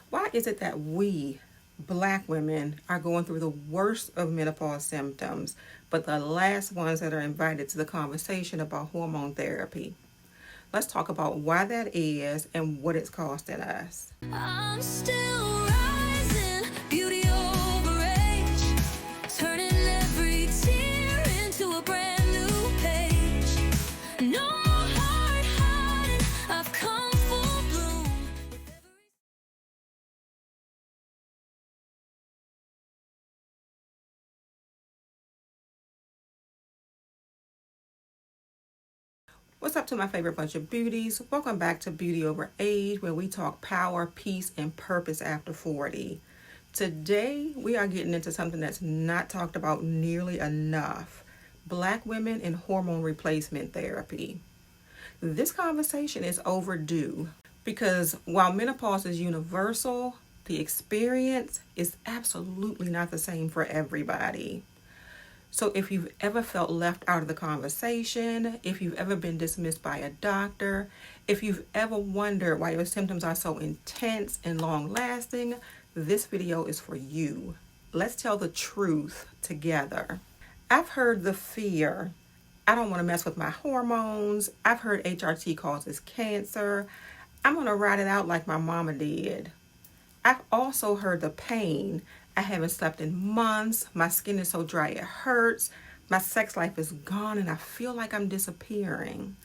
Why is it that we, Black women, are going through the worst of menopause symptoms, but the last ones that are invited to the conversation about hormone therapy? Let's talk about why that is and what it's costing us. I'm still rising, beauty over age, turning every tear into a brand new page. No more hard hiding, I've come full bloom. What's up to my favorite bunch of beauties? Welcome back to Beauty Over Age, where we talk power, peace, and purpose after 40. Today, we are getting into something that's not talked about nearly enough: Black women in hormone replacement therapy. This conversation is overdue because while menopause is universal, the experience is absolutely not the same for everybody. So if you've ever felt left out of the conversation, if you've ever been dismissed by a doctor, if you've ever wondered why your symptoms are so intense and long lasting, this video is for you. Let's tell the truth together. I've heard the fear: I don't want to mess with my hormones. I've heard HRT causes cancer. I'm going to ride it out like my mama did. I've also heard the pain: I haven't slept in months. My skin is so dry it hurts. My sex life is gone and I feel like I'm disappearing.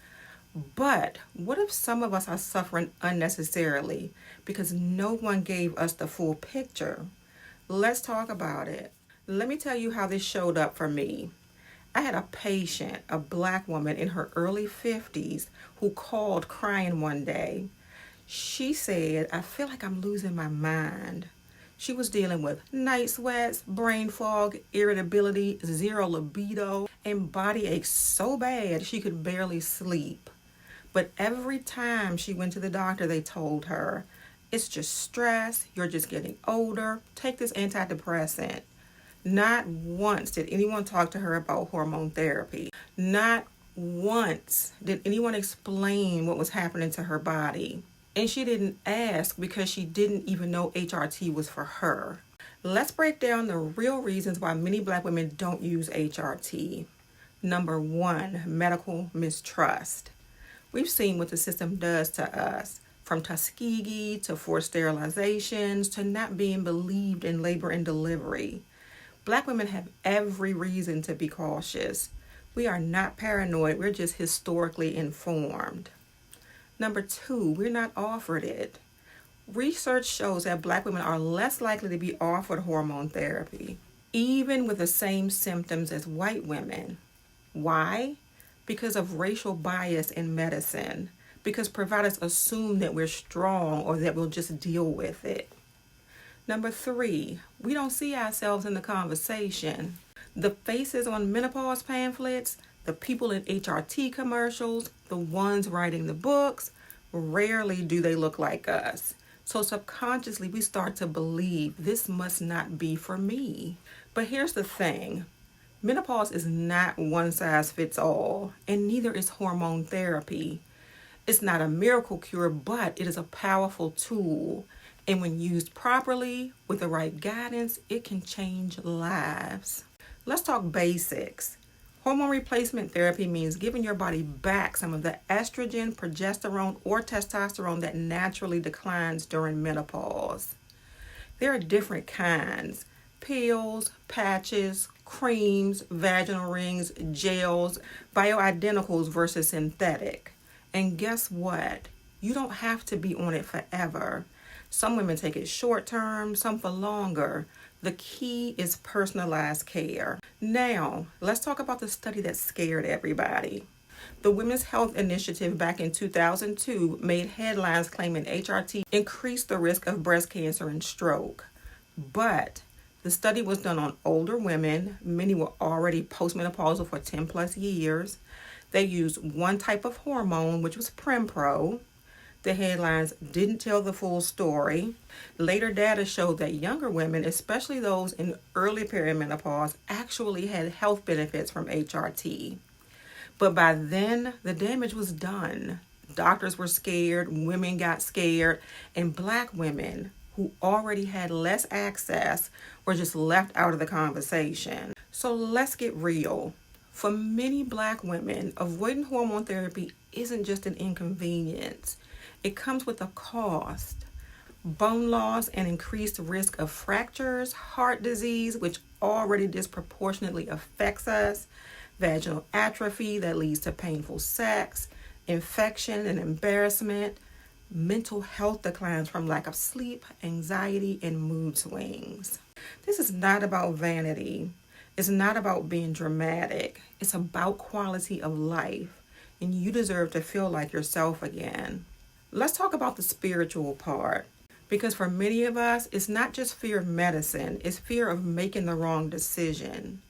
But what if some of us are suffering unnecessarily because no one gave us the full picture? Let's talk about it. Let me tell you how this showed up for me. I had a patient, a Black woman in her early 50s, who called crying one day. She said, I feel like I'm losing my mind. She was dealing with night sweats, brain fog, irritability, zero libido, and body aches so bad she could barely sleep. But every time she went to the doctor, they told her, it's just stress, you're just getting older, take this antidepressant. Not once did anyone talk to her about hormone therapy. Not once did anyone explain what was happening to her body. And she didn't ask because she didn't even know HRT was for her. Let's break down the real reasons why many Black women don't use HRT. Number one, medical mistrust. We've seen what the system does to us, from Tuskegee to forced sterilizations to not being believed in labor and delivery. Black women have every reason to be cautious. We are not paranoid, we're just historically informed. Number two, we're not offered it. Research shows that Black women are less likely to be offered hormone therapy, even with the same symptoms as white women. Why? Because of racial bias in medicine. Because providers assume that we're strong or that we'll just deal with it. Number three, we don't see ourselves in the conversation. The faces on menopause pamphlets, the people in HRT commercials, the ones writing the books, rarely do they look like us. So subconsciously we start to believe this must not be for me. But here's the thing. Menopause is not one size fits all, and neither is hormone therapy. It's not a miracle cure, but it is a powerful tool. And when used properly, with the right guidance, it can change lives. Let's talk basics. Hormone replacement therapy means giving your body back some of the estrogen, progesterone, or testosterone that naturally declines during menopause. There are different kinds: pills, patches, creams, vaginal rings, gels, bioidenticals versus synthetic. And guess what? You don't have to be on it forever. Some women take it short term, some for longer. The key is personalized care. Now, let's talk about the study that scared everybody. The Women's Health Initiative back in 2002 made headlines claiming HRT increased the risk of breast cancer and stroke. But the study was done on older women. Many were already postmenopausal for 10 plus years. They used one type of hormone, which was Prempro. The headlines didn't tell the full story. Later data showed that younger women, especially those in early perimenopause, actually had health benefits from HRT. But by then, the damage was done. Doctors were scared, women got scared, and Black women, who already had less access were just left out of the conversation. So let's get real. For many Black women, avoiding hormone therapy isn't just an inconvenience. It comes with a cost. Bone loss and increased risk of fractures, heart disease, which already disproportionately affects us, vaginal atrophy that leads to painful sex, infection and embarrassment, mental health declines from lack of sleep, anxiety, and mood swings. This is not about vanity. It's not about being dramatic. It's about quality of life, and you deserve to feel like yourself again. Let's talk about the spiritual part, because for many of us, it's not just fear of medicine, it's fear of making the wrong decision.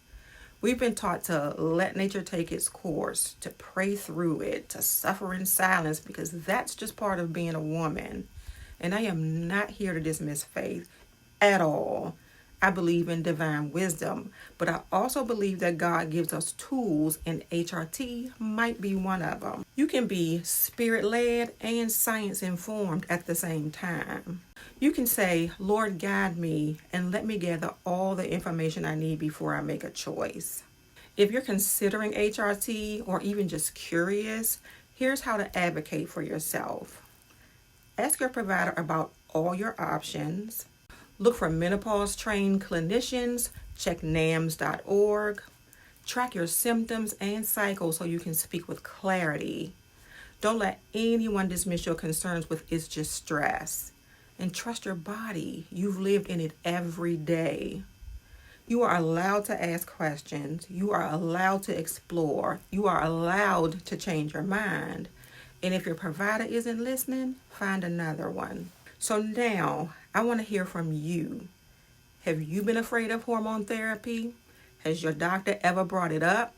We've been taught to let nature take its course, to pray through it, to suffer in silence, because that's just part of being a woman. And I am not here to dismiss faith at all. I believe in divine wisdom, but I also believe that God gives us tools, and HRT might be one of them. You can be spirit-led and science-informed at the same time. You can say, Lord, guide me and let me gather all the information I need before I make a choice. If you're considering HRT or even just curious, here's how to advocate for yourself. Ask your provider about all your options. Look for menopause-trained clinicians. Check NAMS.org. Track your symptoms and cycles so you can speak with clarity. Don't let anyone dismiss your concerns with it's just stress. And trust your body. You've lived in it every day. You are allowed to ask questions. You are allowed to explore. You are allowed to change your mind. And if your provider isn't listening, find another one. So now, I want to hear from you. Have you been afraid of hormone therapy? Has your doctor ever brought it up?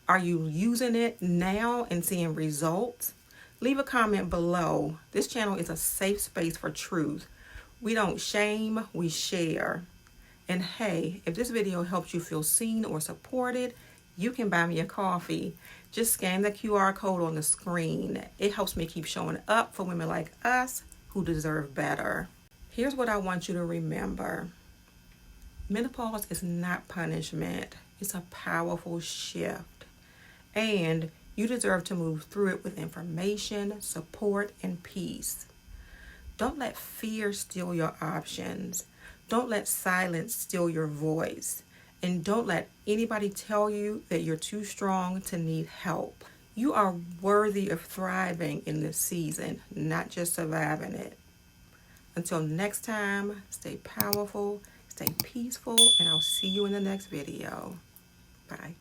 Are you using it now and seeing results? Leave a comment below. This channel is a safe space for truth. We don't shame, we share. And hey, if this video helps you feel seen or supported, you can buy me a coffee. Just scan the QR code on the screen. It helps me keep showing up for women like us who deserve better. Here's what I want you to remember. Menopause is not punishment. It's a powerful shift. And you deserve to move through it with information, support, and peace. Don't let fear steal your options. Don't let silence steal your voice. And don't let anybody tell you that you're too strong to need help. You are worthy of thriving in this season, not just surviving it. Until next time, stay powerful, stay peaceful, and I'll see you in the next video. Bye.